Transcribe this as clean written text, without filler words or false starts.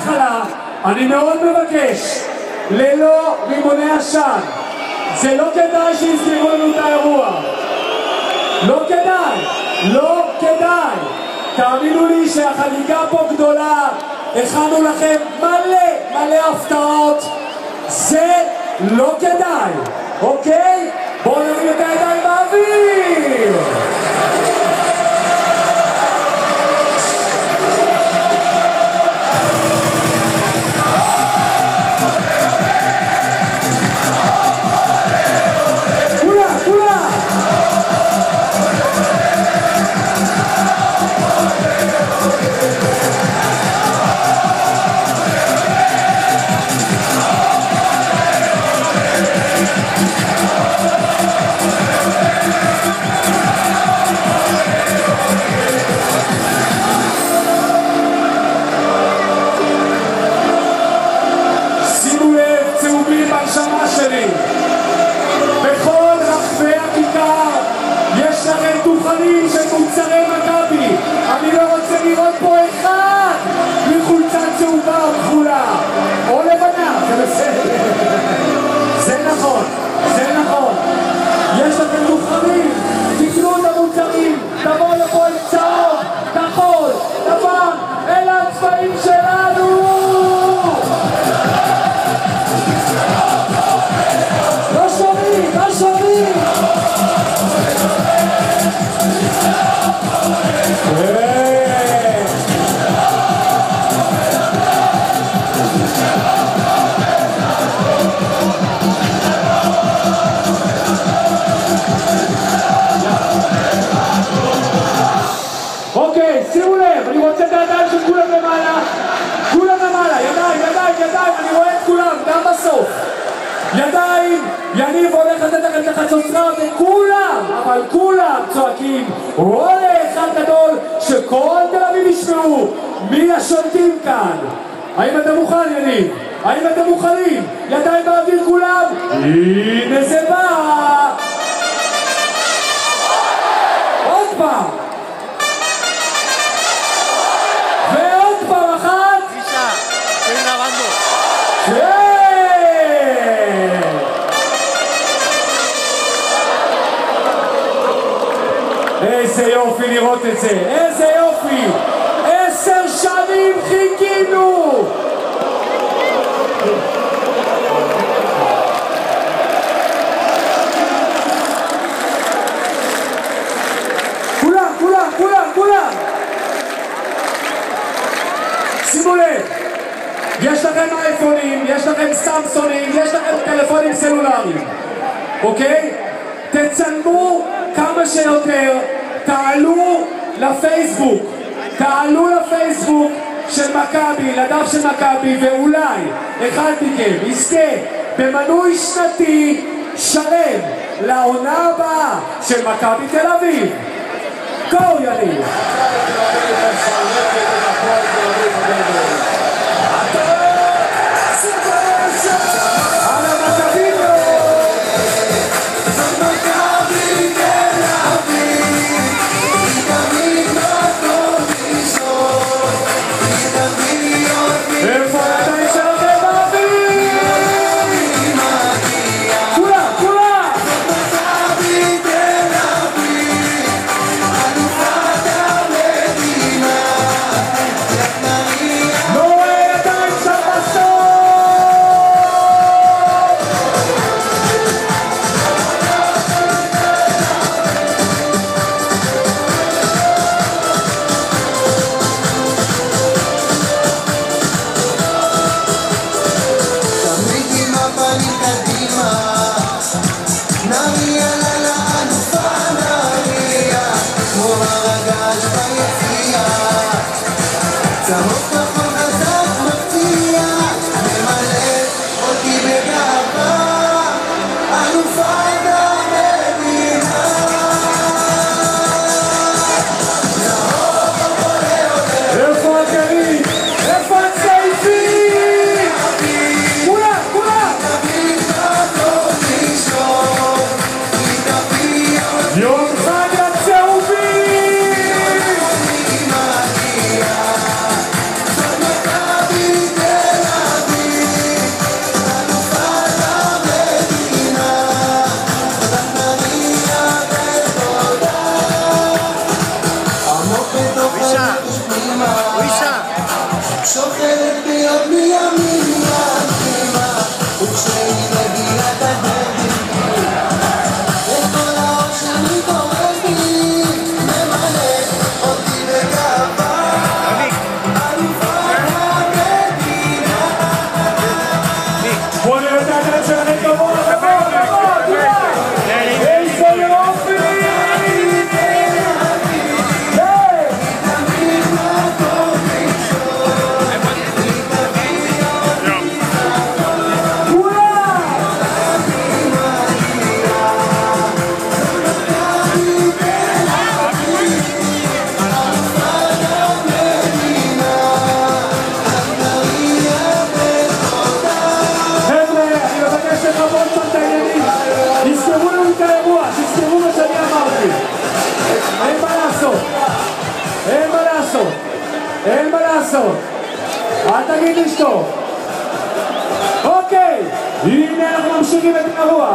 מההתחלה, אני מאוד מבקש, ללא רימוני עשן. זה לא כדאי שיסגרו לנו את האירוע. לא כדאי, לא כדאי. תאמינו לי שהחגיגה פה גדולה, הכנו לכם מלא הפתעות. זה לא כדאי, אוקיי? בואו נרים את הידיים באוויר! בכל רחבי הכיכר יש לכם דוכנים של מוצרי מכבי. אני לא רוצה לראות פה אחד מחולצה צהובה או כחולה או לבנה, זה בסדר. זה נכון, זה נכון. יש לכם דוכנים, תקנו את המוצרים, תבואו לפה עם צהוב, כחול, לבן, אלה הצבעים שלנו. אוקיי, שימו לב, אני רוצה את הידיים של כולם למעלה. כולם למעלה, ידיים, אני רואה את כולם, גם בסוף. ידיים, יניב הולך לתת לכם את החצוצרה וכולם, אבל כולם צועקים רואה אחד גדול שכל תל אביב ישמעו מי השולטים כאן. האם אתם מוכן, יניב? האם אתם מוכנים? ידיים באוויר כולם? הנה זה בא! עוד פעם! ועוד פעם אחת! תשע, תן לרנדו. איזה יופי לראות את זה, איזה יופי! 10 שנים חיכינו! כולם! שימו לב, יש לכם אייפונים, יש לכם סמסונים, יש לכם טלפונים סלולריים, אוקיי? תצלמו כמה שיותר, תעלו לפייסבוק של מכבי, לדף של מכבי, ואולי אחד מכם יזכה במנוי שנתי שלם לעונה הבאה של מכבי תל אביב. גו יניב! שוכנת להיות מימין מהפנימה וכשהיא מגיעה תדבר וכל האור שמתעורר בי ממלא אותי בגאווה אלופת המדינה. בוא נראה את הידיים שלכם גבוה, איזה יופי! תזכרו לנו את האירוע, תזכרו מה שאני אמרתי. אין מה לעשות, אין מה לעשות, אין מה לעשות. אל תגיד לי שטוב. אוקיי, הנה אנחנו ממשיכים את האירוע.